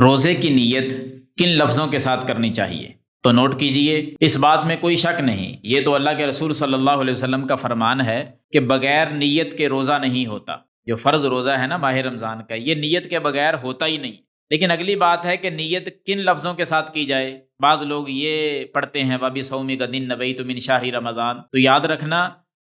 روزے کی نیت کن لفظوں کے ساتھ کرنی چاہیے؟ تو نوٹ کیجئے، اس بات میں کوئی شک نہیں، یہ تو اللہ کے رسول صلی اللہ علیہ وسلم کا فرمان ہے کہ بغیر نیت کے روزہ نہیں ہوتا۔ جو فرض روزہ ہے نا ماہ رمضان کا، یہ نیت کے بغیر ہوتا ہی نہیں۔ لیکن اگلی بات ہے کہ نیت کن لفظوں کے ساتھ کی جائے۔ بعض لوگ یہ پڑھتے ہیں وَبِصَوْمِ غَدٍ نَوَيْتُ مِنْ شَهْرِ رمضان، تو یاد رکھنا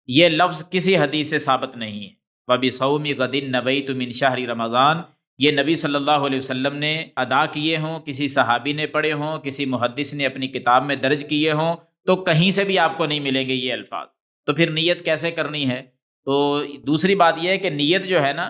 یہ لفظ کسی حدیث سے ثابت نہیں ہے۔ وَبِصَوْمِ غَدٍ نَوَيْتُ مِنْ شَهْرِ رمضان یہ نبی صلی اللہ علیہ وسلم نے ادا کیے ہوں، کسی صحابی نے پڑھے ہوں، کسی محدث نے اپنی کتاب میں درج کیے ہوں، تو کہیں سے بھی آپ کو نہیں ملیں گے یہ الفاظ۔ تو پھر نیت کیسے کرنی ہے؟ تو دوسری بات یہ ہے کہ نیت جو ہے نا،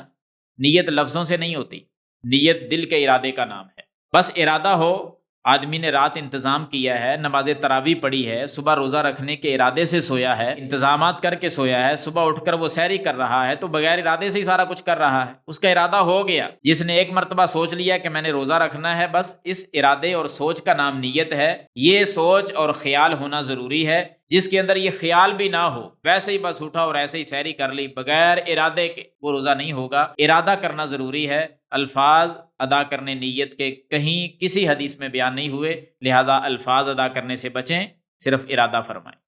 نیت لفظوں سے نہیں ہوتی، نیت دل کے ارادے کا نام ہے۔ بس ارادہ ہو، آدمی نے رات انتظام کیا ہے، نماز تراویح پڑھی ہے، صبح روزہ رکھنے کے ارادے سے سویا ہے، انتظامات کر کے سویا ہے، صبح اٹھ کر وہ سحری کر رہا ہے، تو بغیر ارادے سے ہی سارا کچھ کر رہا ہے، اس کا ارادہ ہو گیا۔ جس نے ایک مرتبہ سوچ لیا کہ میں نے روزہ رکھنا ہے، بس اس ارادے اور سوچ کا نام نیت ہے۔ یہ سوچ اور خیال ہونا ضروری ہے۔ جس کے اندر یہ خیال بھی نہ ہو، ویسے ہی بس اٹھا اور ایسے ہی سحری کر لی بغیر ارادے کے، وہ روزہ نہیں ہوگا۔ ارادہ کرنا ضروری ہے۔ الفاظ ادا کرنے نیت کے کہیں کسی حدیث میں بیان نہیں ہوئے، لہذا الفاظ ادا کرنے سے بچیں، صرف ارادہ فرمائیں۔